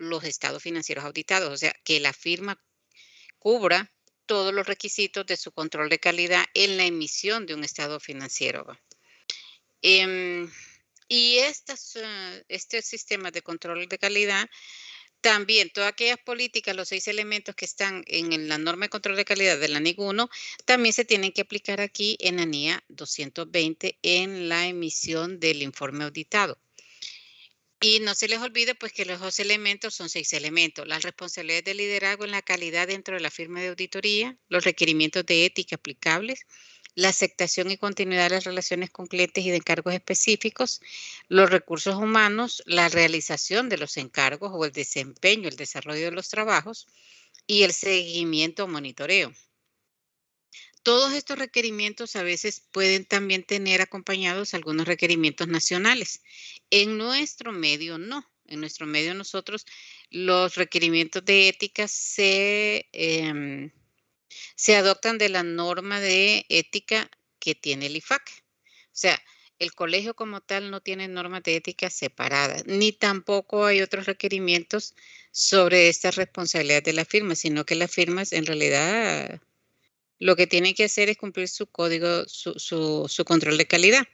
los estados financieros auditados, o sea, que la firma cubra todos los requisitos de su control de calidad en la emisión de un estado financiero, ¿va? Em, y este sistema de control de calidad, también todas aquellas políticas, los 6 elementos que están en la norma de control de calidad de la NIC 1, también se tienen que aplicar aquí en la NIA 220 en la emisión del informe auditado. Y no se les olvide, pues, que los 2 elementos son 6 elementos: las responsabilidades de liderazgo en la calidad dentro de la firma de auditoría, los requerimientos de ética aplicables, la aceptación y continuidad de las relaciones con clientes y de encargos específicos, los recursos humanos, la realización de los encargos o el desempeño, el desarrollo de los trabajos y el seguimiento o monitoreo. Todos estos requerimientos a veces pueden también tener acompañados algunos requerimientos nacionales. En nuestro medio no. En nuestro medio nosotros los requerimientos de ética se adoptan de la norma de ética que tiene el IFAC. O sea, el colegio como tal no tiene normas de ética separadas, ni tampoco hay otros requerimientos sobre estas responsabilidades de la firma, sino que las firmas en realidad lo que tienen que hacer es cumplir su código, su control de calidad.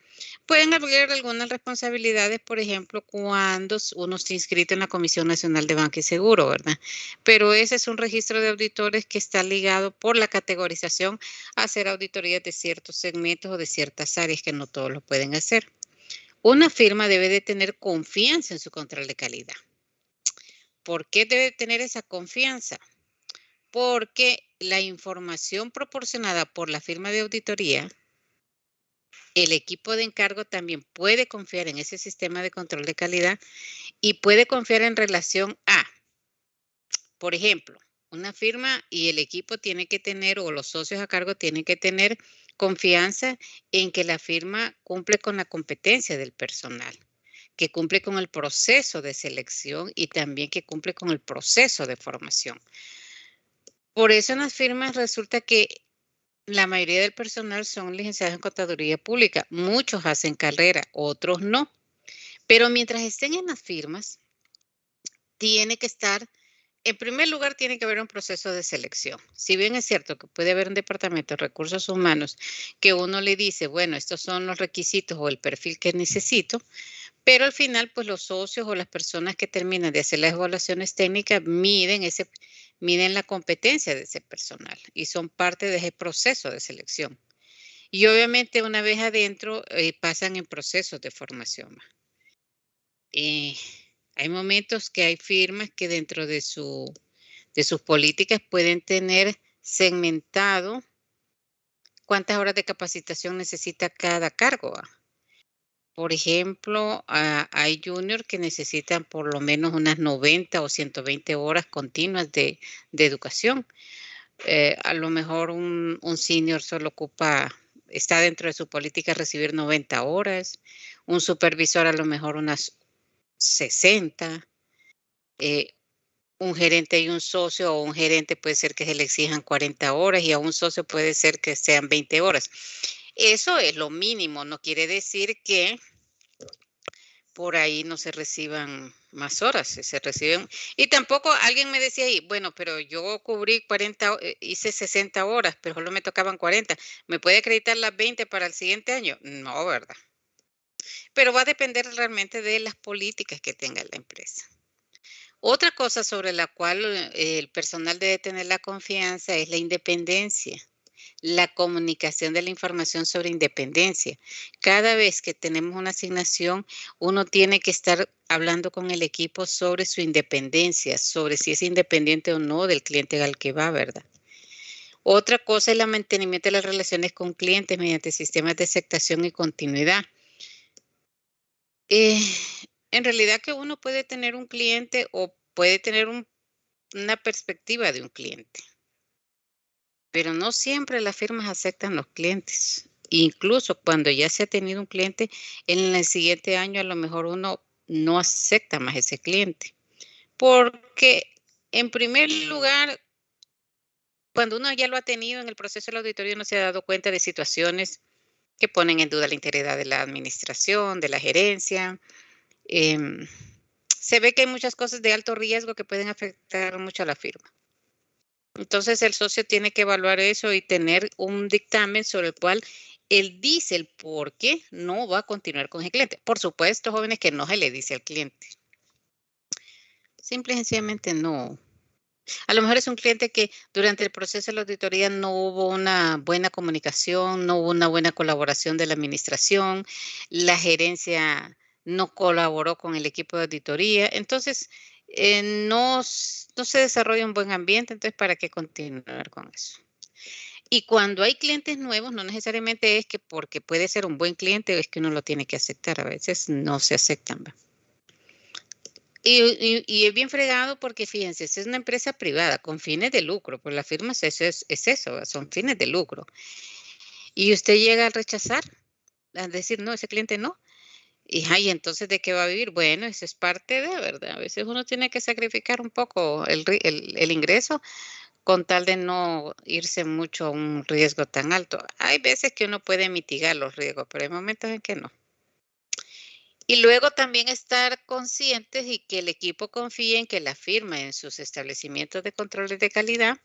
Pueden haber algunas responsabilidades, por ejemplo, cuando uno está inscrito en la Comisión Nacional de Banca y Seguro, ¿verdad? Pero ese es un registro de auditores que está ligado por la categorización a hacer auditorías de ciertos segmentos o de ciertas áreas que no todos lo pueden hacer. Una firma debe de tener confianza en su control de calidad. ¿Por qué debe tener esa confianza? Porque la información proporcionada por la firma de auditoría, el equipo de encargo también puede confiar en ese sistema de control de calidad y puede confiar en relación a, por ejemplo, una firma y el equipo tiene que tener, o los socios a cargo tienen que tener confianza en que la firma cumple con la competencia del personal, que cumple con el proceso de selección y también que cumple con el proceso de formación. Por eso en las firmas resulta que la mayoría del personal son licenciados en contaduría pública. Muchos hacen carrera, otros no. Pero mientras estén en las firmas, tiene que estar, en primer lugar, tiene que haber un proceso de selección. Si bien es cierto que puede haber un departamento de recursos humanos que uno le dice, bueno, estos son los requisitos o el perfil que necesito, pero al final, pues los socios o las personas que terminan de hacer las evaluaciones técnicas miden la competencia de ese personal y son parte de ese proceso de selección. Y obviamente una vez adentro pasan en procesos de formación. Eh, Hay momentos que hay firmas que dentro de sus políticas pueden tener segmentado cuántas horas de capacitación necesita cada cargo. Por ejemplo, hay juniors que necesitan por lo menos unas 90 o 120 horas continuas de educación. A lo mejor un senior solo está dentro de su política recibir 90 horas, un supervisor a lo mejor unas 60, eh, un gerente y un socio, o un gerente puede ser que se le exijan 40 horas y a un socio puede ser que sean 20 horas. Eso es lo mínimo, no quiere decir que por ahí no se reciban más horas, si se reciben. Y tampoco alguien me decía ahí, bueno, pero yo cubrí 40, hice 60 horas, pero solo me tocaban 40. ¿Me puede acreditar las 20 para el siguiente año? No, ¿verdad? Pero va a depender realmente de las políticas que tenga la empresa. Otra cosa sobre la cual el personal debe tener la confianza es la independencia. La comunicación de la información sobre independencia. Cada vez que tenemos una asignación, uno tiene que estar hablando con el equipo sobre su independencia, sobre si es independiente o no del cliente al que va, ¿verdad? Otra cosa es el mantenimiento de las relaciones con clientes mediante sistemas de aceptación y continuidad. Eh, en realidad que uno puede tener un cliente o puede tener una perspectiva de un cliente. Pero no siempre las firmas aceptan los clientes. Incluso cuando ya se ha tenido un cliente, en el siguiente año a lo mejor uno no acepta más ese cliente. Porque en primer lugar, cuando uno ya lo ha tenido en el proceso de la auditoría, uno se ha dado cuenta de situaciones que ponen en duda la integridad de la administración, de la gerencia, em, se ve que hay muchas cosas de alto riesgo que pueden afectar mucho a la firma. Entonces, el socio tiene que evaluar eso y tener un dictamen sobre el cual él dice el por qué no va a continuar con el cliente. Por supuesto, jóvenes, que no se le dice al cliente. Simple y sencillamente no. A lo mejor es un cliente que durante el proceso de la auditoría no hubo una buena comunicación, no hubo una buena colaboración de la administración, la gerencia no colaboró con el equipo de auditoría, entonces no se desarrolla un buen ambiente, entonces ¿para qué continuar con eso? Y cuando hay clientes nuevos, no necesariamente es que porque puede ser un buen cliente es que uno lo tiene que aceptar, a veces no se aceptan. ¿Va? Y es bien fregado porque fíjense, si es una empresa privada con fines de lucro, pues las firmas es eso, son fines de lucro. Y usted llega a rechazar, a decir, no, ese cliente no. Y ay, entonces, ¿de qué va a vivir? Bueno, eso es parte de, ¿verdad? A veces uno tiene que sacrificar un poco el ingreso con tal de no irse mucho a un riesgo tan alto. Hay veces que uno puede mitigar los riesgos, pero hay momentos en que no. Y luego también estar conscientes y que el equipo confíe en que la firma en sus establecimientos de controles de calidad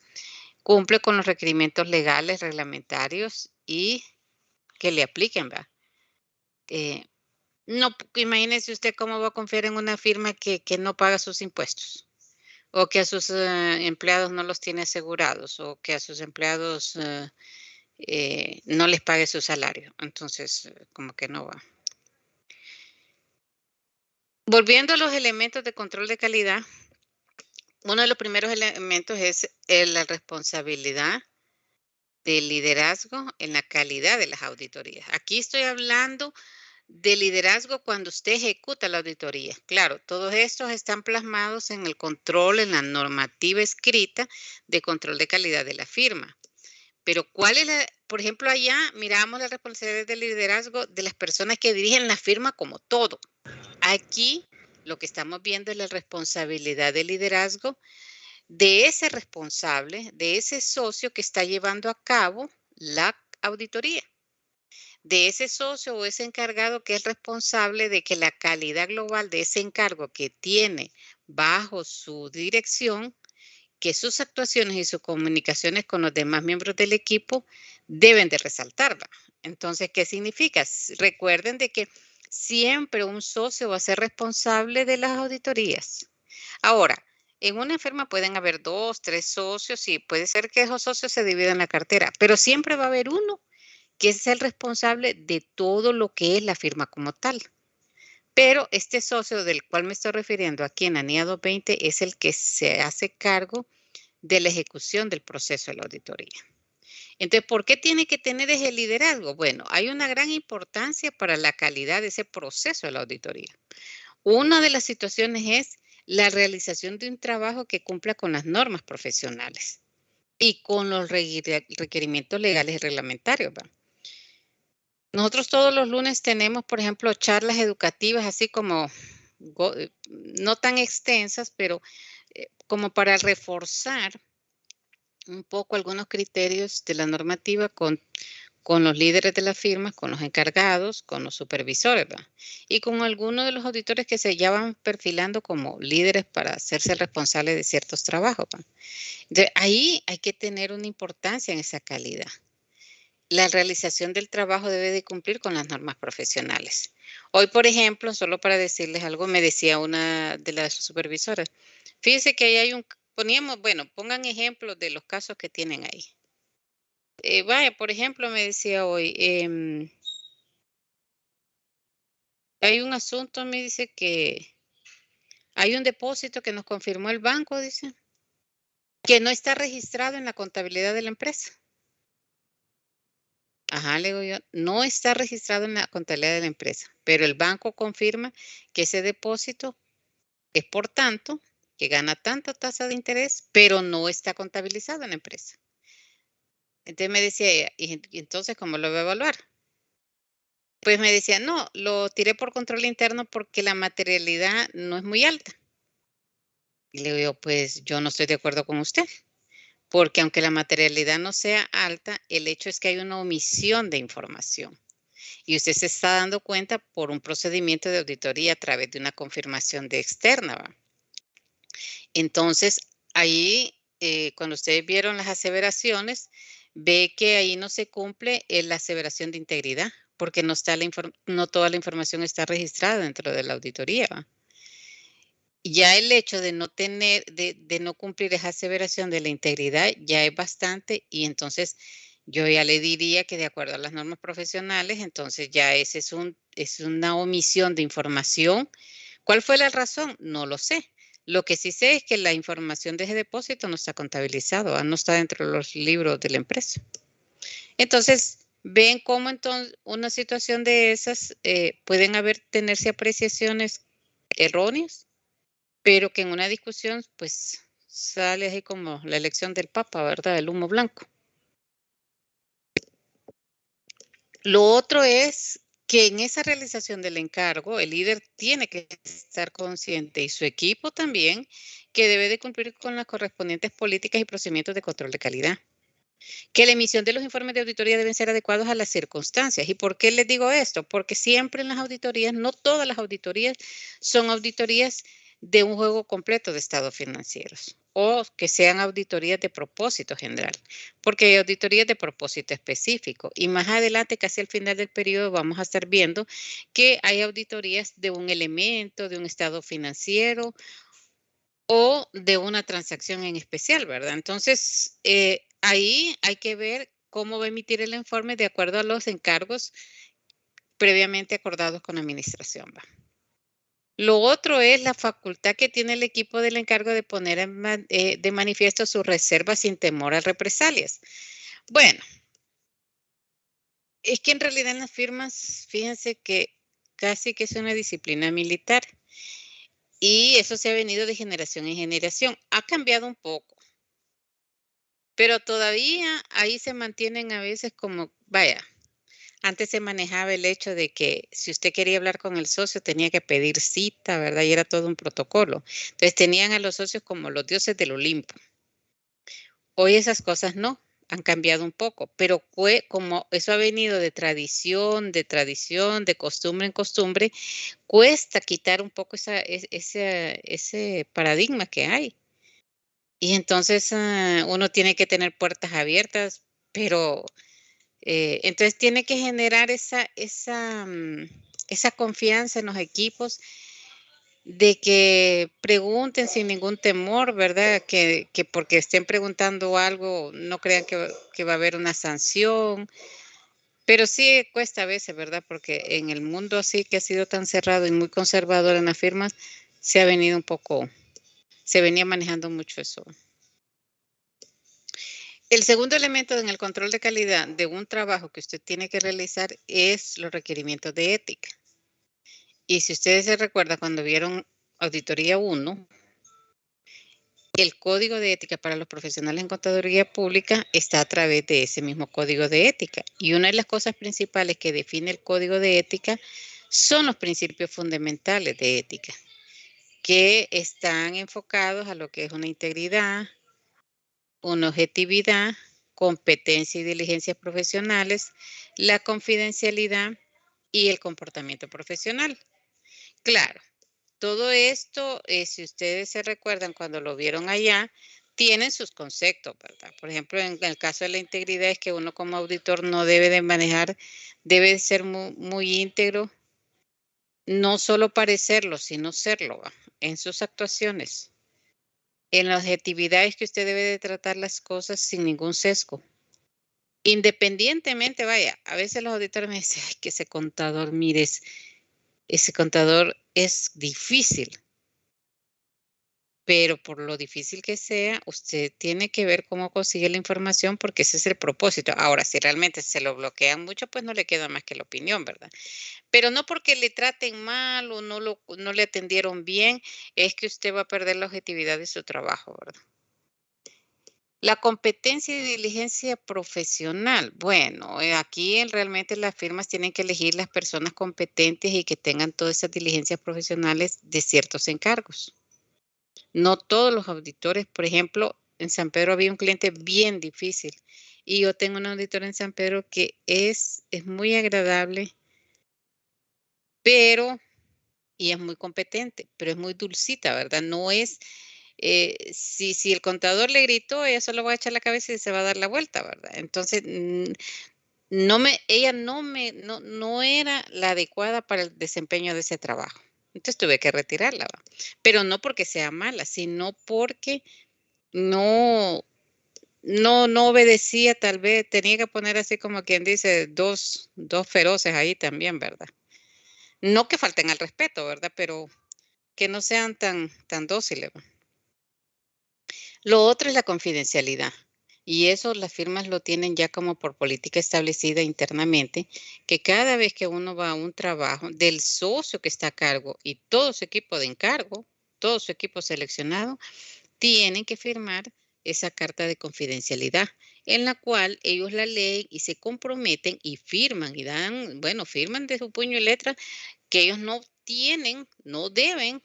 cumple con los requerimientos legales, reglamentarios y que le apliquen, ¿va? Eh, no, imagínese usted cómo va a confiar en una firma que no paga sus impuestos o que a sus empleados no los tiene asegurados o que a sus empleados no les pague su salario. Entonces, como que no va. Volviendo a los elementos de control de calidad, uno de los primeros elementos es la responsabilidad del liderazgo en la calidad de las auditorías. Aquí estoy hablando de liderazgo cuando usted ejecuta la auditoría. Claro, todos estos están plasmados en el control, en la normativa escrita de control de calidad de la firma. Pero ¿cuál es por ejemplo, allá miramos la responsabilidad del liderazgo de las personas que dirigen la firma como todo. Aquí lo que estamos viendo es la responsabilidad del liderazgo de ese responsable, de ese socio que está llevando a cabo la auditoría, de ese socio o ese encargado que es responsable de que la calidad global de ese encargo que tiene bajo su dirección, que sus actuaciones y sus comunicaciones con los demás miembros del equipo deben de resaltarla. Entonces, ¿qué significa? Recuerden de que siempre un socio va a ser responsable de las auditorías. Ahora, en una firma pueden haber 2, 3 socios y puede ser que esos socios se dividan la cartera, pero siempre va a haber uno que es el responsable de todo lo que es la firma como tal. Pero este socio del cual me estoy refiriendo aquí en ANIA 220 es el que se hace cargo de la ejecución del proceso de la auditoría. Entonces, ¿por qué tiene que tener ese liderazgo? Bueno, hay una gran importancia para la calidad de ese proceso de la auditoría. Una de las situaciones es la realización de un trabajo que cumpla con las normas profesionales y con los requerimientos legales y reglamentarios. ¿Va? Nosotros todos los lunes tenemos, por ejemplo, charlas educativas, así como no tan extensas, pero como para reforzar un poco algunos criterios de la normativa con los líderes de la firma, con los encargados, con los supervisores, ¿va? Y con algunos de los auditores que se ya van perfilando como líderes para hacerse responsables de ciertos trabajos, ¿va? Ahí hay que tener una importancia en esa calidad. La realización del trabajo debe de cumplir con las normas profesionales. Hoy, por ejemplo, solo para decirles algo, me decía una de las supervisoras, fíjese que ahí hay bueno, pongan ejemplos de los casos que tienen ahí. Vaya, por ejemplo, me decía hoy, hay un asunto, me dice que hay un depósito que nos confirmó el banco, dice, que no está registrado en la contabilidad de la empresa. Ajá, le digo yo, no está registrado en la contabilidad de la empresa, pero el banco confirma que ese depósito es por tanto, que gana tanta tasa de interés, pero no está contabilizado en la empresa. Entonces me decía ella, ¿y entonces cómo lo voy a evaluar? Pues me decía, no, lo tiré por control interno porque la materialidad no es muy alta. Y le digo, pues yo no estoy de acuerdo con usted, porque aunque la materialidad no sea alta, el hecho es que hay una omisión de información. y usted se está dando cuenta por un procedimiento de auditoría a través de una confirmación de externa, ¿va? Entonces, ahí, cuando ustedes vieron las aseveraciones, ve que ahí no se cumple, la aseveración de integridad, porque no toda la información está registrada dentro de la auditoría, ¿va? Ya el hecho de no cumplir esa aseveración de la integridad ya es bastante, y entonces yo ya le diría que de acuerdo a las normas profesionales, entonces ya ese es una omisión de información. ¿Cuál fue la razón? No lo sé. Lo que sí sé es que la información de ese depósito no está contabilizado, no está dentro de los libros de la empresa. Entonces, ven cómo entonces una situación de esas pueden tenerse apreciaciones erróneas, pero que en una discusión, pues, sale así como la elección del papa, ¿verdad? El humo blanco. Lo otro es que en esa realización del encargo, el líder tiene que estar consciente, y su equipo también, que debe de cumplir con las correspondientes políticas y procedimientos de control de calidad. Que la emisión de los informes de auditoría deben ser adecuados a las circunstancias. ¿Y por qué les digo esto? Porque siempre en las auditorías, no todas las auditorías son auditorías de un juego completo de estados financieros, o que sean auditorías de propósito general, porque hay auditorías de propósito específico. Y más adelante, casi al final del periodo, vamos a estar viendo que hay auditorías de un elemento, de un estado financiero o de una transacción en especial, ¿verdad? Entonces, ahí hay que ver cómo va a emitir el informe de acuerdo a los encargos previamente acordados con la administración, ¿va? Lo otro es la facultad que tiene el equipo del encargo de poner de manifiesto sus reservas sin temor a represalias. Bueno, es que en realidad en las firmas, fíjense que casi que es una disciplina militar, y eso se ha venido de generación en generación. Ha cambiado un poco, pero todavía ahí se mantienen a veces como, vaya, antes se manejaba el hecho de que si usted quería hablar con el socio tenía que pedir cita, ¿verdad? Y era todo un protocolo. Entonces tenían a los socios como los dioses del Olimpo. Hoy esas cosas no, han cambiado un poco, pero como eso ha venido de tradición, de costumbre en costumbre, cuesta quitar un poco ese paradigma que hay. Y entonces uno tiene que tener puertas abiertas, pero entonces tiene que generar esa confianza en los equipos de que pregunten sin ningún temor, ¿verdad? Que porque estén preguntando algo no crean que va a haber una sanción, pero sí cuesta a veces, ¿verdad? Porque en el mundo así que ha sido tan cerrado y muy conservador en las firmas, se venía manejando mucho eso. El segundo elemento en el control de calidad de un trabajo que usted tiene que realizar es los requerimientos de ética. Y si ustedes se recuerdan cuando vieron Auditoría 1, el código de ética para los profesionales en contaduría pública está a través de ese mismo código de ética. Y una de las cosas principales que define el código de ética son los principios fundamentales de ética, que están enfocados a lo que es una integridad, una objetividad, competencia y diligencias profesionales, la confidencialidad y el comportamiento profesional. Claro, todo esto, si ustedes se recuerdan cuando lo vieron allá, tienen sus conceptos, ¿verdad? Por ejemplo, en el caso de la integridad es que uno como auditor no debe de manejar, debe de ser muy íntegro, no solo parecerlo, sino serlo, ¿va? En sus actuaciones. En la objetividad es que usted debe de tratar las cosas sin ningún sesgo. Independientemente, vaya, a veces los auditores me dicen: "Ay, que ese contador, mire, ese contador es difícil", pero por lo difícil que sea, usted tiene que ver cómo consigue la información, porque ese es el propósito. Ahora, si realmente se lo bloquean mucho, pues no le queda más que la opinión, ¿verdad? Pero no porque le traten mal o no le atendieron bien, es que usted va a perder la objetividad de su trabajo, ¿verdad? La competencia y diligencia profesional. Bueno, aquí realmente las firmas tienen que elegir las personas competentes y que tengan todas esas diligencias profesionales de ciertos encargos. No todos los auditores, por ejemplo, en San Pedro había un cliente bien difícil, y yo tengo un auditor en San Pedro que es muy agradable, pero, y es muy competente, pero es muy dulcita, ¿verdad? No es, si el contador le gritó, ella solo va a echar la cabeza y se va a dar la vuelta, ¿verdad? Entonces, ella no era la adecuada para el desempeño de ese trabajo. Entonces tuve que retirarla, ¿va? Pero no porque sea mala, sino porque no, no obedecía, tal vez tenía que poner así como quien dice, dos feroces ahí también, ¿verdad? No que falten al respeto, ¿verdad? Pero que no sean tan dóciles, ¿va? Lo otro es la confidencialidad. Y eso las firmas lo tienen ya como por política establecida internamente, que cada vez que uno va a un trabajo del socio que está a cargo y todo su equipo de encargo, todo su equipo seleccionado, tienen que firmar esa carta de confidencialidad, en la cual ellos la leen y se comprometen y firman y dan, bueno, firman de su puño y letra que ellos no tienen, no deben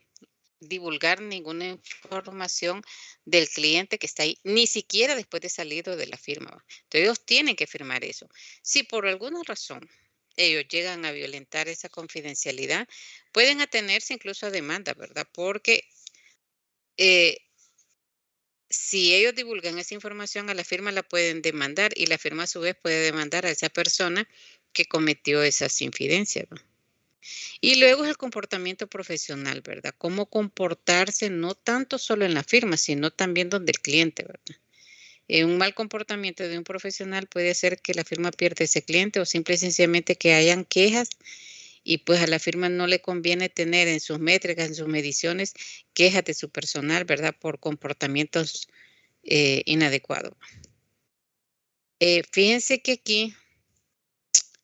divulgar ninguna información del cliente que está ahí, ni siquiera después de salido de la firma, ¿va? Entonces ellos tienen que firmar eso. Si por alguna razón ellos llegan a violentar esa confidencialidad, pueden atenerse incluso a demanda, ¿verdad? Porque eh, si ellos divulgan esa información a la firma la pueden demandar y la firma a su vez puede demandar a esa persona que cometió esas infidencias, ¿va? Y luego es el comportamiento profesional, ¿verdad? Cómo comportarse no tanto solo en la firma, sino también donde el cliente, ¿verdad? Un mal comportamiento de un profesional puede hacer que la firma pierda ese cliente o simple y sencillamente que hayan quejas y pues a la firma no le conviene tener en sus métricas, en sus mediciones, quejas de su personal, ¿verdad? Por comportamientos inadecuados. Fíjense que aquí,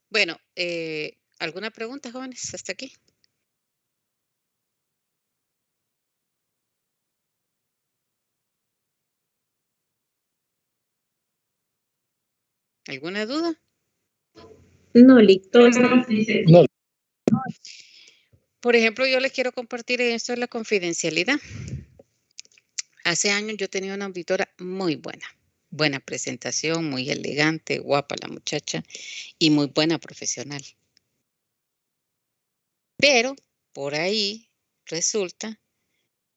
bueno, ¿alguna pregunta, jóvenes, hasta aquí? ¿Alguna duda? No, Lick, todo está no. Por ejemplo, yo les quiero compartir esto de la confidencialidad. Hace años yo tenía una auditora muy buena, buena presentación, muy elegante, guapa la muchacha y muy buena profesional. Pero por ahí resulta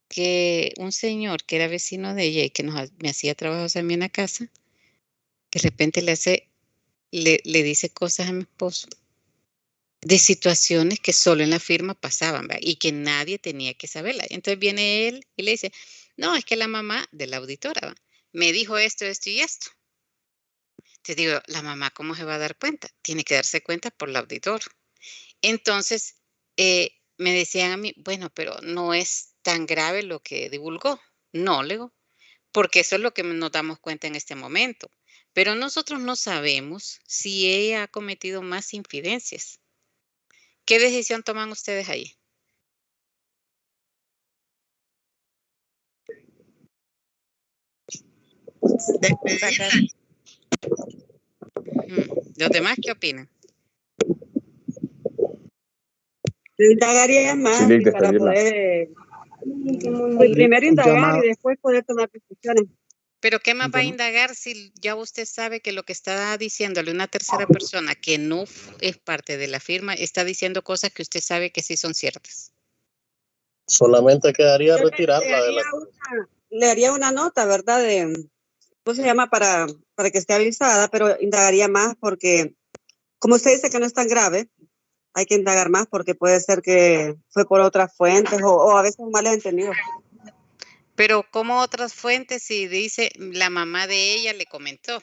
que un señor que era vecino de ella y que me hacía trabajos a mí en la casa, de repente le dice cosas a mi esposo de situaciones que solo en la firma pasaban, ¿verdad? Y que nadie tenía que saberla. Entonces viene él y le dice, no, es que la mamá de la auditora, ¿va?, me dijo esto, esto y esto. Te digo, la mamá, ¿cómo se va a dar cuenta? Tiene que darse cuenta por la auditor. Entonces, me decían a mí, bueno, pero no es tan grave lo que divulgó. No, le digo, porque eso es lo que nos damos cuenta en este momento. Pero nosotros no sabemos si ella ha cometido más infidencias. ¿Qué decisión toman ustedes ahí? Sacar. ¿Los demás qué opinan? Indagaría más Sí, para despedirla. poder, pues primero indagar y después poder tomar decisiones. Pero ¿qué más va a indagar si ya usted sabe que lo que está diciéndole una tercera persona que no es parte de la firma, está diciendo cosas que usted sabe que sí son ciertas? Solamente quedaría Yo retirarla de la... le haría una nota, ¿verdad? ¿Cómo se llama? Para que esté avisada, pero indagaría más porque, como usted dice que no es tan grave, hay que indagar más porque puede ser que fue por otras fuentes o a veces un malentendido. Pero ¿cómo otras fuentes si dice la mamá de ella le comentó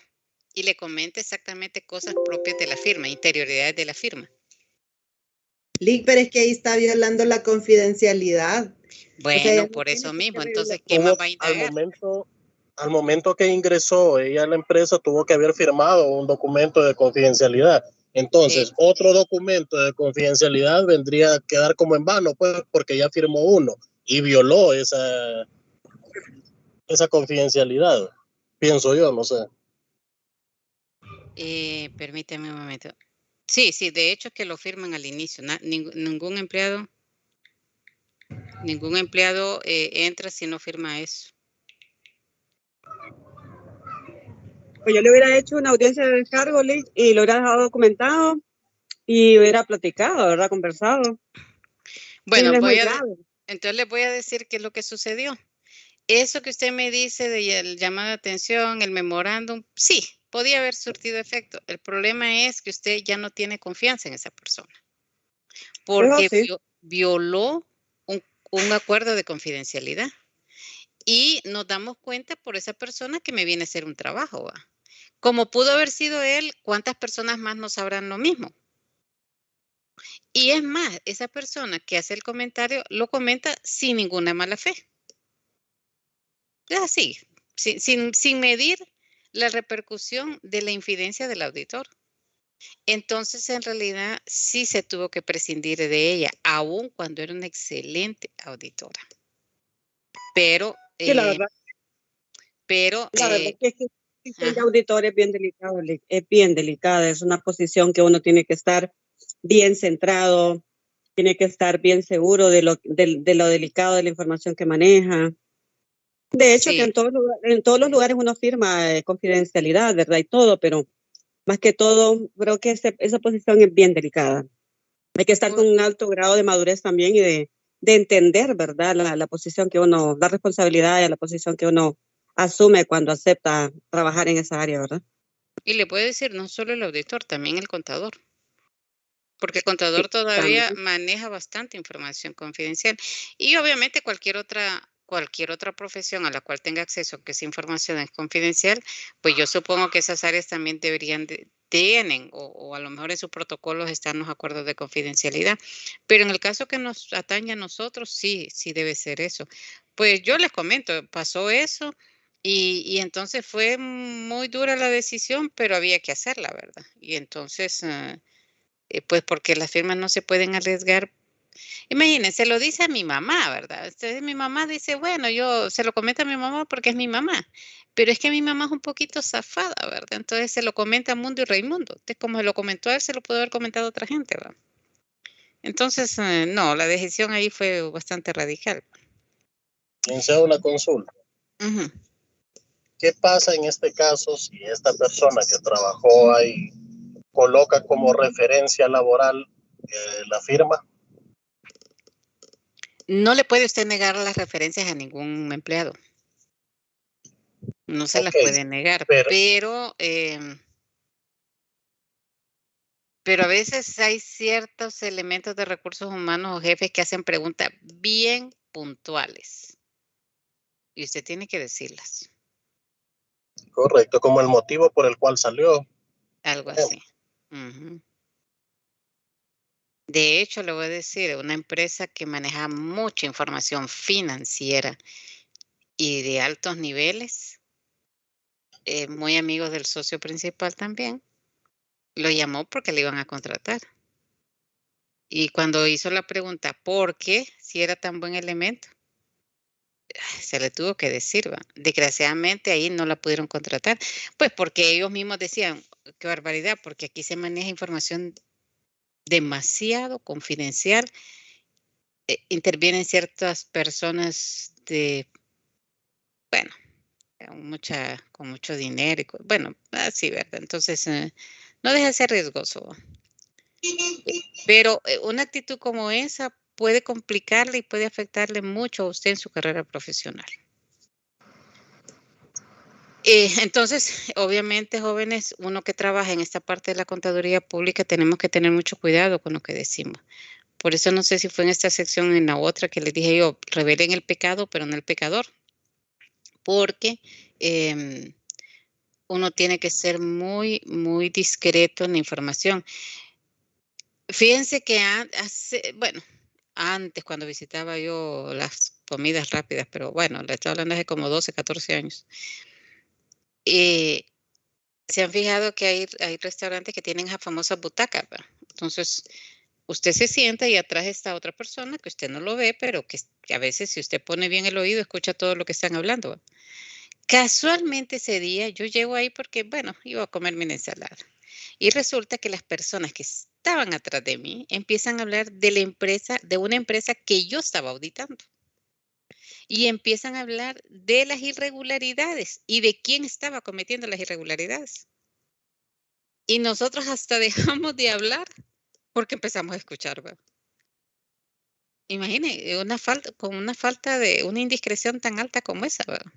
y le comenta exactamente cosas propias de la firma, interioridades de la firma? Lick, pero es que ahí está violando la confidencialidad. Bueno, ella no por tiene eso que mismo, saber entonces, ¿qué más va a indagar? Al momento que ingresó ella a la empresa, tuvo que haber firmado un documento de confidencialidad. Entonces, otro documento de confidencialidad vendría a quedar como en vano, pues, porque ya firmó uno y violó esa confidencialidad. Pienso yo, no sé. Permíteme un momento. Sí, de hecho es que lo firman al inicio. Ningún empleado entra si no firma eso. Pues yo le hubiera hecho una audiencia de descargo, Lick, y lo hubiera dejado documentado y hubiera platicado, ¿verdad? Conversado. Bueno, Sí, no es muy grave. entonces les voy a decir qué es lo que sucedió. Eso que usted me dice del llamado de atención, el memorándum, sí, podía haber surtido efecto. El problema es que usted ya no tiene confianza en esa persona, porque Sí. violó un acuerdo de confidencialidad. Y nos damos cuenta por esa persona que me viene a hacer un trabajo, ¿va? Como pudo haber sido él, ¿cuántas personas más no sabrán lo mismo? Y es más, esa persona que hace el comentario lo comenta sin ninguna mala fe. Es así, sin medir la repercusión de la infidencia del auditor. Entonces, en realidad, sí se tuvo que prescindir de ella, aun cuando era una excelente auditora. Pero, Sí, la verdad es que el auditor es bien delicado, es bien delicada, es una posición que uno tiene que estar bien centrado, tiene que estar bien seguro de lo delicado de la información que maneja. De hecho, sí. que en todos los lugares uno firma confidencialidad, ¿verdad? Y todo, pero más que todo, creo que esa posición es bien delicada. Hay que estar con un alto grado de madurez también y de entender, ¿verdad? La posición que uno, la responsabilidad y la posición que uno asume cuando acepta trabajar en esa área, ¿verdad? Y le puedo decir, no solo el auditor, también el contador. Porque el contador Sí, todavía también. maneja bastante información confidencial. Y obviamente cualquier otra profesión a la cual tenga acceso, que esa información es confidencial, pues yo supongo que esas áreas también tienen, o a lo mejor en sus protocolos están los acuerdos de confidencialidad. Pero en el caso que nos atañe a nosotros, sí debe ser eso. Pues yo les comento, pasó eso. Y entonces fue muy dura la decisión, pero había que hacerla, ¿verdad? Y entonces, pues porque las firmas no se pueden arriesgar. Imagínense, lo dice a mi mamá, ¿verdad? Entonces mi mamá dice, bueno, yo se lo comento a mi mamá porque es mi mamá, pero es que mi mamá es un poquito zafada, ¿verdad? Entonces se lo comenta a Mundo y Raimundo. Entonces, como se lo comentó a él, se lo puede haber comentado a otra gente, ¿verdad? Entonces, no, la decisión ahí fue bastante radical. Quien sea una consulta. Ujú. ¿Qué pasa en este caso si esta persona que trabajó ahí coloca como referencia laboral la firma? No le puede usted negar las referencias a ningún empleado. No se las Ok, puede negar, pero pero a veces hay ciertos elementos de recursos humanos o jefes que hacen preguntas bien puntuales y usted tiene que decirlas, correcto, como el motivo por el cual salió. algo así. Ujú. De hecho, le voy a decir, una empresa que maneja mucha información financiera y de altos niveles, muy amigos del socio principal también, lo llamó porque le iban a contratar. Y cuando hizo la pregunta, ¿por qué? Si era tan buen elemento, se le tuvo que decir, ¿va? Desgraciadamente ahí no la pudieron contratar, pues porque ellos mismos decían, qué barbaridad, porque aquí se maneja información demasiado confidencial, intervienen ciertas personas bueno, con mucho dinero, bueno, así, ¿verdad? Entonces, no deja de ser riesgoso, ¿va? Pero una actitud como esa puede complicarle y puede afectarle mucho a usted en su carrera profesional. Entonces, obviamente, jóvenes, uno que trabaja en esta parte de la contaduría pública, tenemos que tener mucho cuidado con lo que decimos. Por eso no sé si fue en esta sección o en la otra que les dije yo, revelen el pecado, pero no el pecador, porque uno tiene que ser muy, muy discreto en la información. Fíjense que bueno, antes cuando visitaba yo las comidas rápidas, pero bueno, le estoy hablando hace como 12, 14 años. Se han fijado que hay restaurantes que tienen esa famosa butaca, ¿verdad? Entonces, usted se sienta y atrás está otra persona que usted no lo ve, pero que a veces si usted pone bien el oído, escucha todo lo que están hablando, ¿va? Casualmente ese día yo llego ahí porque, bueno, iba a comer mi ensalada. Y resulta que las personas que estaban atrás de mí empiezan a hablar de una empresa que yo estaba auditando. Y empiezan a hablar de las irregularidades y de quién estaba cometiendo las irregularidades. Y nosotros hasta dejamos de hablar porque empezamos a escuchar, ¿verdad? Imagine, con una falta de una indiscreción tan alta como esa, ¿verdad?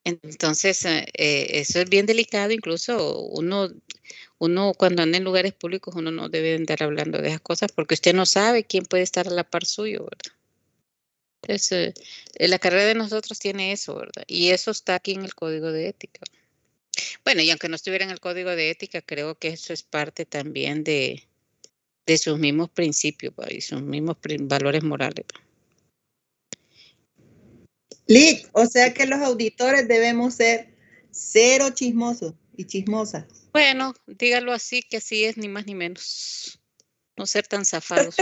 Entonces, eso es bien delicado, incluso uno cuando anda en lugares públicos, uno no debe andar hablando de esas cosas porque usted no sabe quién puede estar a la par suyo, ¿verdad? Entonces, la carrera de nosotros tiene eso, ¿verdad? Y eso está aquí en el código de ética. Bueno, y aunque no estuviera en el código de ética, creo que eso es parte también de sus mismos principios, ¿verdad? Y sus mismos valores morales, ¿verdad? Lick, o sea que los auditores debemos ser cero chismosos y chismosas. Bueno, dígalo así, que así es, ni más ni menos. No ser tan zafados.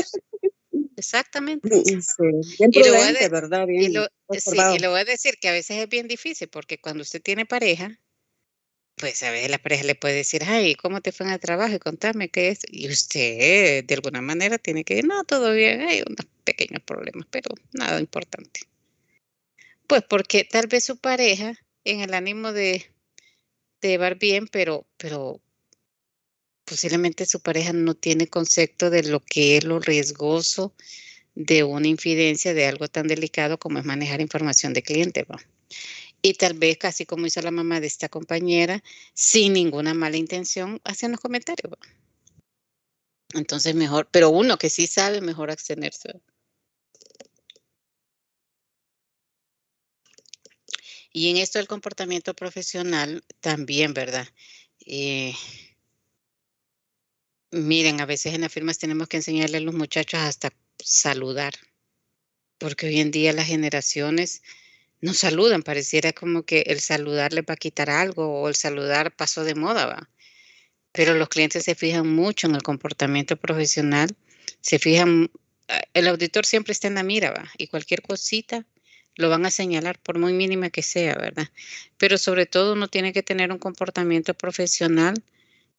Exactamente. Sí, bien Y le voy a prudente, ¿verdad? Bien sí, observado. y le voy a decir que a veces es bien difícil, porque cuando usted tiene pareja, pues a veces la pareja le puede decir: "Ay, ¿cómo te fue en el trabajo? Y contame qué es". Y usted de alguna manera tiene que: "No, todo bien, hay unos pequeños problemas, pero nada importante". Pues porque tal vez su pareja, en el ánimo de llevar bien, pero posiblemente su pareja no tiene concepto de lo que es lo riesgoso de una infidencia, de algo tan delicado como es manejar información de cliente, ¿va? Y tal vez, casi como hizo la mamá de esta compañera, sin ninguna mala intención, hacen los comentarios, ¿va? Entonces mejor, pero uno que sí sabe, mejor abstenerse, ¿va? Y en esto del comportamiento profesional también, ¿verdad? Eh, Miren, a veces en las firmas tenemos que enseñarle a los muchachos hasta saludar, porque hoy en día las generaciones no saludan, pareciera como que el saludar les va a quitar algo o el saludar pasó de moda, ¿va? Pero los clientes se fijan mucho en el comportamiento profesional, se fijan, el auditor siempre está en la mira, ¿va? Y cualquier cosita lo van a señalar por muy mínima que sea, ¿verdad? Pero sobre todo uno tiene que tener un comportamiento profesional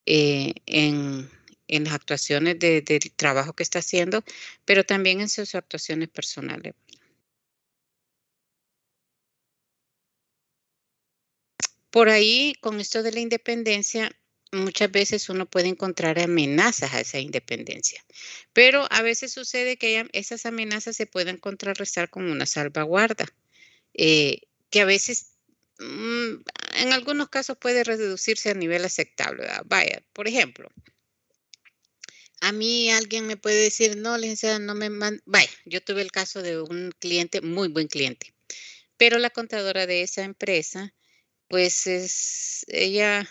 en las actuaciones del trabajo que está haciendo, pero también en sus actuaciones personales. Por ahí, con esto de la independencia, muchas veces uno puede encontrar amenazas a esa independencia, pero a veces sucede que esas amenazas se pueden contrarrestar con una salvaguarda, eh, que a veces, mm, en algunos casos puede reducirse a nivel aceptable, ¿verdad? Vaya, por ejemplo, a mí alguien me puede decir: "No, licenciada, no me man", vaya, yo tuve el caso de un cliente, muy buen cliente, pero la contadora de esa empresa, pues, ella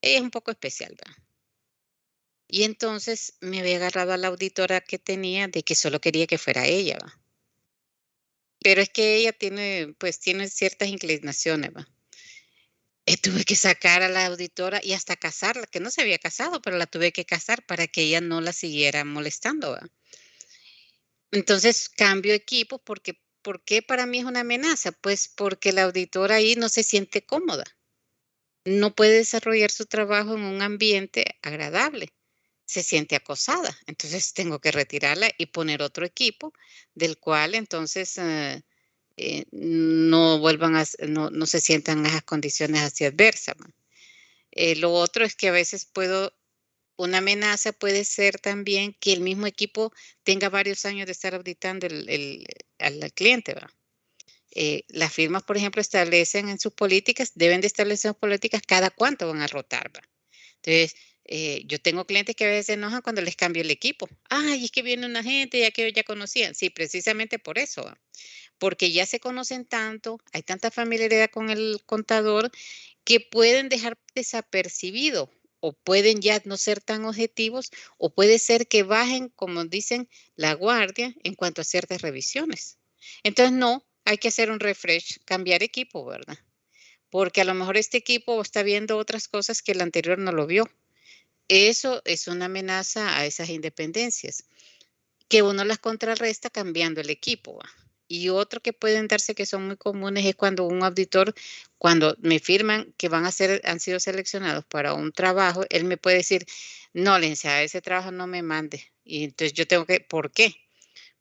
es un poco especial, ¿verdad? Y entonces me había agarrado a la auditora que tenía de que solo quería que fuera ella, ¿va? Pero es que ella tiene, pues, tiene ciertas inclinaciones, ¿va? Tuve que sacar a la auditora y hasta casarla, que no se había casado, pero la tuve que casar para que ella no la siguiera molestando, ¿va? Entonces cambio equipo porque, ¿por qué para mí es una amenaza? Pues porque la auditora ahí no se siente cómoda, no puede desarrollar su trabajo en un ambiente agradable, se siente acosada. Entonces tengo que retirarla y poner otro equipo del cual entonces no vuelvan no se sientan en esas condiciones así adversas, ¿va? Lo otro es que a veces una amenaza puede ser también que el mismo equipo tenga varios años de estar auditando al cliente, ¿va? Las firmas, por ejemplo, establecen en sus políticas, deben de establecer sus políticas cada cuánto van a rotar, ¿va? Entonces, yo tengo clientes que a veces se enojan cuando les cambio el equipo. Ay, es que viene una gente ya que ya conocían. Sí, precisamente por eso, ¿va? Porque ya se conocen tanto, hay tanta familiaridad con el contador que pueden dejar desapercibido o pueden ya no ser tan objetivos o puede ser que bajen, como dicen, la guardia en cuanto a ciertas revisiones. Entonces, no, hay que hacer un refresh, cambiar equipo, ¿verdad? Porque a lo mejor este equipo está viendo otras cosas que el anterior no lo vio. Eso es una amenaza a esas independencias, que uno las contrarresta cambiando el equipo, ¿va? Y otro que pueden darse que son muy comunes es cuando un auditor, cuando me firman que han sido seleccionados para un trabajo, él me puede decir: "No, licenciada, ese trabajo no me mande". Y entonces yo tengo que, ¿por qué?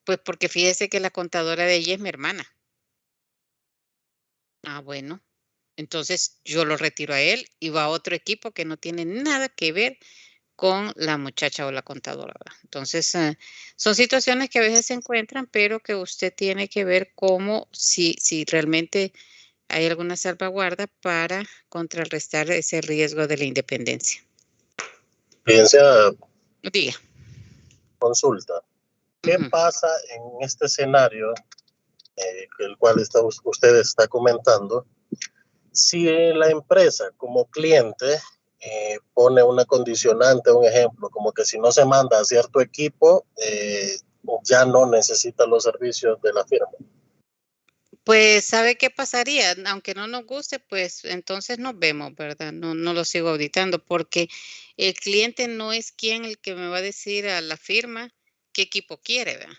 Pues porque fíjese que la contadora de ella es mi hermana. Ah, bueno, entonces yo lo retiro a él y va a otro equipo que no tiene nada que ver con la muchacha o la contadora, ¿verdad? Entonces, son situaciones que a veces se encuentran, pero que usted tiene que ver cómo, si realmente hay alguna salvaguarda para contrarrestar ese riesgo de la independencia. Fíjense, Diga. consulta. ¿Qué pasa en este escenario, el cual usted está comentando, si la empresa como cliente pone una condicionante, un ejemplo, como que si no se manda a cierto equipo, ya no necesita los servicios de la firma? Pues, ¿sabe qué pasaría? Aunque no nos guste, pues entonces nos vemos, ¿verdad? No lo sigo auditando, porque el cliente no es quien el que me va a decir a la firma qué equipo quiere, ¿verdad?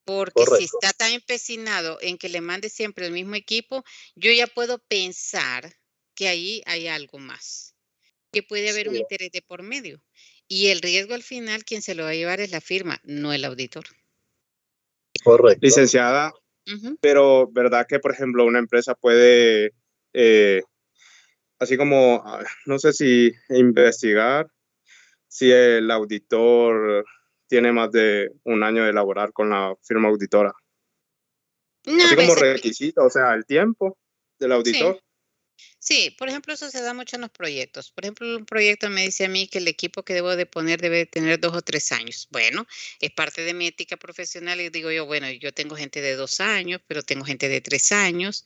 Porque si Correcto. está tan empecinado en que le mande siempre el mismo equipo, yo ya puedo pensar que ahí hay algo más, que puede haber un Sí, interés de por medio. Y el riesgo al final, quien se lo va a llevar es la firma, no el auditor. correcto. Licenciada, Ujú. pero ¿verdad que, por ejemplo, una empresa puede, así como, no sé si investigar si el auditor tiene más de un año de laborar con la firma auditora? No, Así a como veces requisito, o sea, el tiempo del sí. auditor. Sí, por ejemplo, eso se da mucho en los proyectos. Por ejemplo, un proyecto me dice a mí que el equipo que debo de poner debe tener 2 o 3 años. Bueno, es parte de mi ética profesional y digo yo, bueno, yo tengo gente de 2 años, pero tengo gente de 3 años.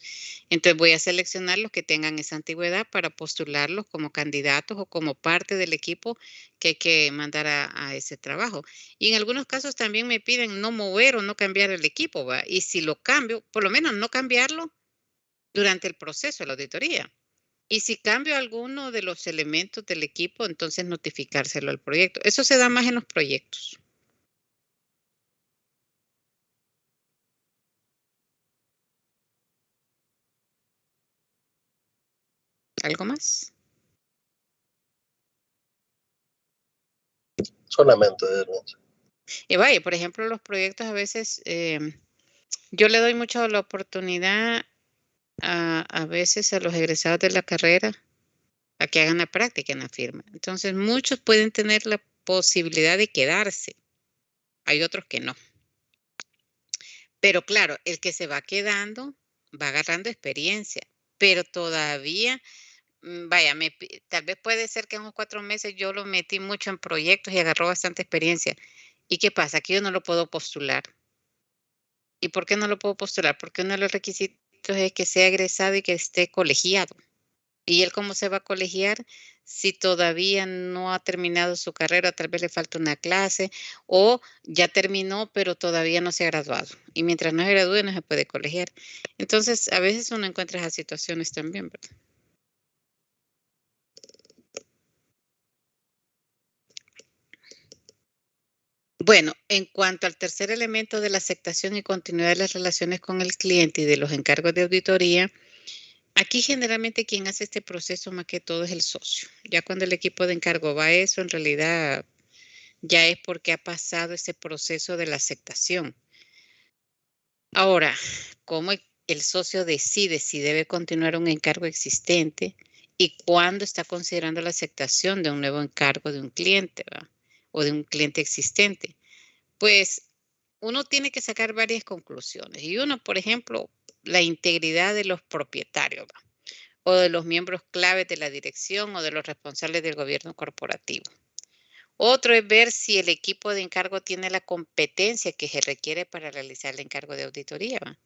Entonces voy a seleccionar los que tengan esa antigüedad para postularlos como candidatos o como parte del equipo que hay que mandar a ese trabajo. Y en algunos casos también me piden no mover o no cambiar el equipo, ¿va? Y si lo cambio, por lo menos no cambiarlo durante el proceso de la auditoría. Y si cambio alguno de los elementos del equipo, entonces notificárselo al proyecto. Eso se da más en los proyectos. ¿Algo más? Solamente. Y vaya, por ejemplo, los proyectos a veces, yo le doy mucho la oportunidad a veces a los egresados de la carrera a que hagan la práctica en la firma. Entonces, muchos pueden tener la posibilidad de quedarse. Hay otros que no. Pero claro, el que se va quedando va agarrando experiencia, pero todavía vaya, tal vez puede ser que en unos 4 meses yo lo metí mucho en proyectos y agarró bastante experiencia. ¿Y qué pasa? Que yo no lo puedo postular. ¿Y por qué no lo puedo postular? Porque uno de los requisitos es que sea egresado y que esté colegiado. ¿Y él cómo se va a colegiar si todavía no ha terminado su carrera? Tal vez le falta una clase o ya terminó, pero todavía no se ha graduado. Y mientras no se gradúe, no se puede colegiar. Entonces, a veces uno encuentra esas situaciones también, ¿verdad? Bueno, en cuanto al tercer elemento de la aceptación y continuidad de las relaciones con el cliente y de los encargos de auditoría, aquí generalmente quien hace este proceso más que todo es el socio. Ya cuando el equipo de encargo va a eso, en realidad ya es porque ha pasado ese proceso de la aceptación. Ahora, ¿cómo el socio decide si debe continuar un encargo existente y cuándo está considerando la aceptación de un nuevo encargo de un cliente, ¿verdad? O de un cliente existente? Pues uno tiene que sacar varias conclusiones. Y uno, por ejemplo, la integridad de los propietarios, ¿va? O de los miembros claves de la dirección o de los responsables del gobierno corporativo. Otro es ver si el equipo de encargo tiene la competencia que se requiere para realizar el encargo de auditoría, ¿va?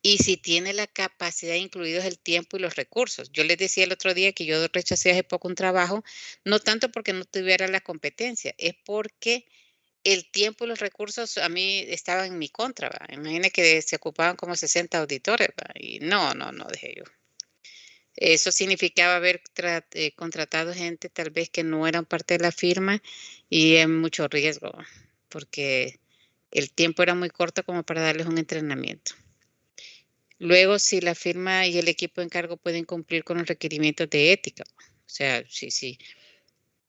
Y si tiene la capacidad, incluidos el tiempo y los recursos. Yo les decía el otro día que yo rechacé hace poco un trabajo, no tanto porque no tuviera la competencia, es porque el tiempo y los recursos a mí estaban en mi contra, ¿va? Imagine que se ocupaban como 60 auditores, ¿va? Y no, dije yo. Eso significaba haber contratado gente tal vez que no eran parte de la firma y es mucho riesgo, ¿va? Porque el tiempo era muy corto como para darles un entrenamiento. Luego, si la firma y el equipo de encargo pueden cumplir con los requerimientos de ética, ¿va? O sea, sí.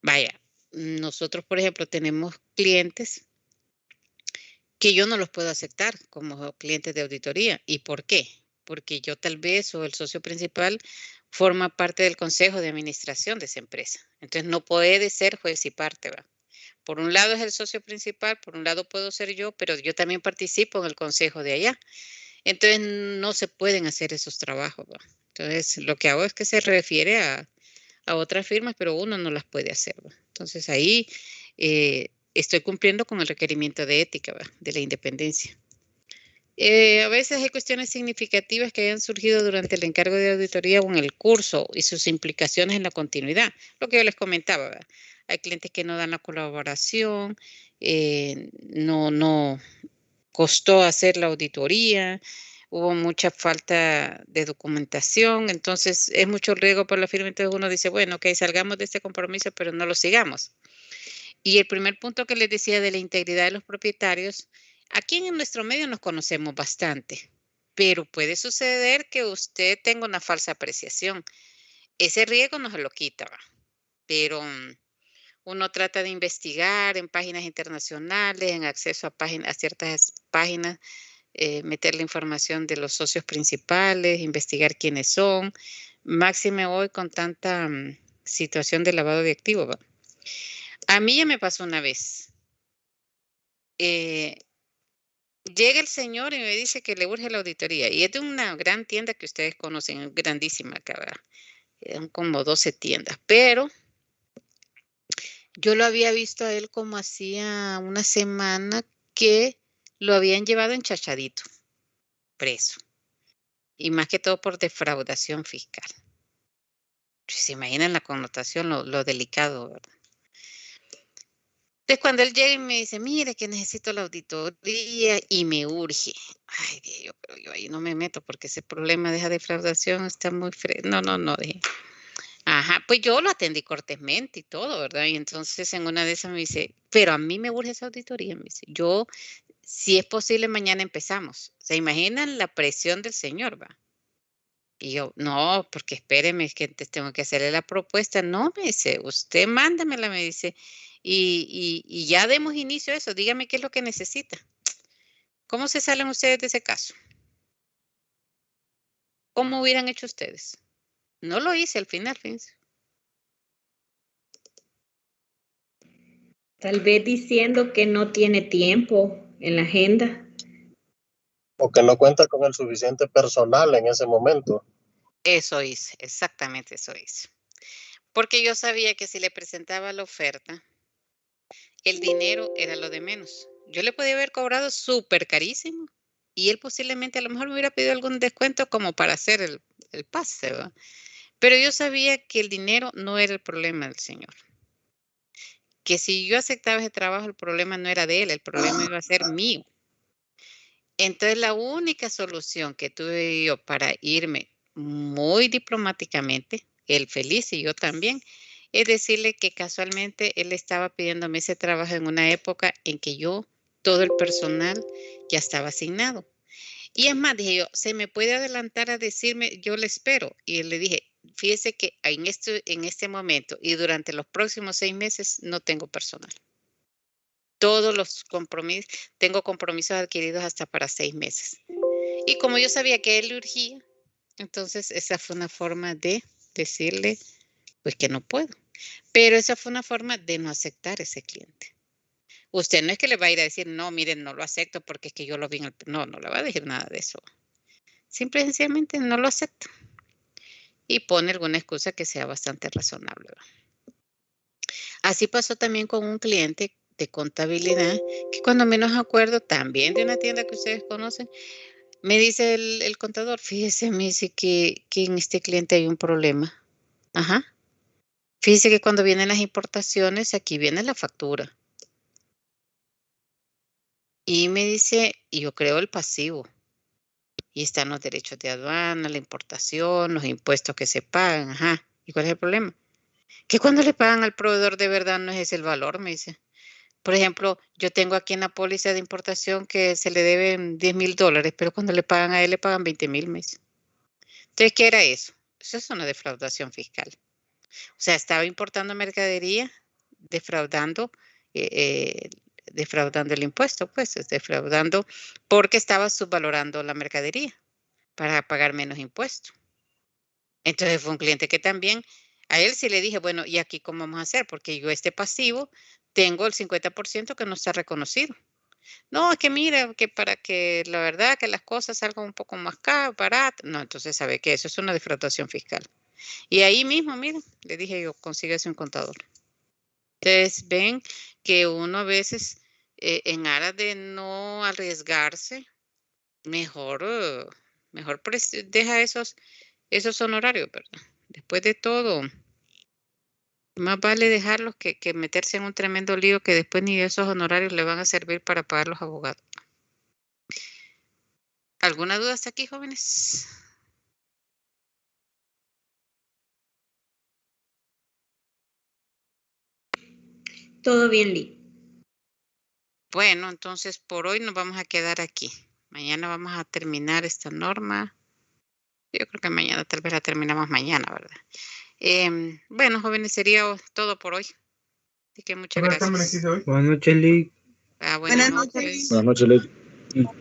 Vaya, nosotros, por ejemplo, tenemos clientes que yo no los puedo aceptar como clientes de auditoría. ¿Y por qué? porque yo tal vez o el socio principal forma parte del consejo de administración de esa empresa. Entonces no puede ser juez y parte, ¿va? Por un lado es el socio principal, por un lado puedo ser yo, pero yo también participo en el consejo de allá. Entonces no se pueden hacer esos trabajos, ¿va? Entonces lo que hago es que se refiere a otras firmas, pero uno no las puede hacer, ¿va? Entonces ahí estoy cumpliendo con el requerimiento de ética, ¿va? De la independencia. A veces hay cuestiones significativas que hayan surgido durante el encargo de auditoría o en el curso y sus implicaciones en la continuidad. Lo que yo les comentaba, ¿verdad? Hay clientes que no dan la colaboración, no costó hacer la auditoría, hubo mucha falta de documentación, entonces es mucho riesgo para la firma, entonces uno dice, bueno, ok, salgamos de este compromiso, pero no lo sigamos. Y el primer punto que les decía de la integridad de los propietarios, aquí en nuestro medio nos conocemos bastante, pero puede suceder que usted tenga una falsa apreciación. Ese riesgo no se lo quita, ¿va? Pero uno trata de investigar en páginas internacionales, en acceso a ciertas páginas, meter la información de los socios principales, investigar quiénes son, máxime hoy con tanta situación de lavado de activos, ¿va? A mí ya me pasó una vez. Llega el señor y me dice que le urge la auditoría. Y es de una gran tienda que ustedes conocen, grandísima acá, ¿verdad? Eran como 12 tiendas. Pero yo lo había visto a él como hacía una semana que lo habían llevado enchachadito, preso. Y más que todo por defraudación fiscal. Se imaginan la connotación, lo delicado, ¿verdad? Entonces, cuando él llega y me dice, mire que necesito la auditoría y me urge. Ay, Dios, pero yo ahí no me meto porque ese problema de esa defraudación está muy no, dije. Ajá, pues yo lo atendí cortésmente y todo, ¿verdad? Y entonces en una de esas me dice, pero a mí me urge esa auditoría, me dice, yo, si es posible, mañana empezamos. ¿Se imaginan la presión del señor, va? Y yo, no, porque espéreme, es que tengo que hacerle la propuesta. No, me dice, usted mándamela, me dice, y ya demos inicio a eso. Dígame qué es lo que necesita. ¿Cómo se salen ustedes de ese caso? ¿Cómo hubieran hecho ustedes? No lo hice al final, fíjense. Tal vez diciendo que no tiene tiempo en la agenda. O que no cuenta con el suficiente personal en ese momento. Eso hice, exactamente eso hice. Porque yo sabía que si le presentaba la oferta, el dinero era lo de menos. Yo le podía haber cobrado súper carísimo y él posiblemente a lo mejor me hubiera pedido algún descuento como para hacer el pase, ¿va? Pero yo sabía que el dinero no era el problema del señor. Que si yo aceptaba ese trabajo, el problema no era de él, el problema iba a ser mío. Entonces, la única solución que tuve yo para irme muy diplomáticamente, él feliz y yo también, es decirle que casualmente él estaba pidiéndome ese trabajo en una época en que yo, todo el personal ya estaba asignado. Y es más, dije yo, ¿se me puede adelantar a decirme, yo le espero? Y le dije, fíjese que en este momento y durante los próximos 6 meses no tengo personal. Todos los compromisos, tengo compromisos adquiridos hasta para 6 meses. Y como yo sabía que él le urgía, entonces esa fue una forma de decirle, pues que no puedo. Pero esa fue una forma de no aceptar ese cliente. Usted no es que le va a ir a decir, no, miren, no lo acepto porque es que yo lo vi en el... No, no le va a decir nada de eso. Simple y sencillamente no lo acepta. Y pone alguna excusa que sea bastante razonable. Así pasó también con un cliente de contabilidad que cuando menos acuerdo, también de una tienda que ustedes conocen, me dice el contador, fíjese, me dice que en este cliente hay un problema. Ajá. Fíjese que cuando vienen las importaciones, aquí viene la factura. Y me dice, y yo creo el pasivo. Y están los derechos de aduana, la importación, los impuestos que se pagan. Ajá. ¿Y cuál es el problema? Que cuando le pagan al proveedor de verdad no es ese el valor, me dice. Por ejemplo, yo tengo aquí en la póliza de importación que se le deben $10,000, pero cuando le pagan a él le pagan 20,000 meses. Entonces, ¿qué era eso? Eso es una defraudación fiscal. O sea, estaba importando mercadería, defraudando, defraudando el impuesto, pues, defraudando porque estaba subvalorando la mercadería. para pagar menos impuestos. Entonces fue un cliente que también, a él sí le dije, bueno, ¿y aquí cómo vamos a hacer? Porque yo este pasivo tengo el 50% que no está reconocido. No, es que mira, que para que la verdad que las cosas salgan un poco más caras, baratas. No, entonces sabe que eso es una defraudación fiscal. Y ahí mismo, mira, le dije yo, consíguese un contador. Ustedes ven que uno a veces, en aras de no arriesgarse, mejor deja esos honorarios, ¿verdad? Después de todo, más vale dejarlos que meterse en un tremendo lío que después ni esos honorarios le van a servir para pagar los abogados. ¿Alguna duda hasta aquí, jóvenes? Todo bien, Lee. Bueno, entonces por hoy nos vamos a quedar aquí. Mañana vamos a terminar esta norma. Yo creo que mañana tal vez la terminamos mañana, ¿verdad? Bueno, jóvenes, sería todo por hoy. Así que muchas gracias. Buenas noches, Lee. Buenas Buenas noches. noches. Buenas noches, Ley.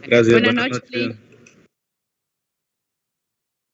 Gracias. Buenas noches, Lee.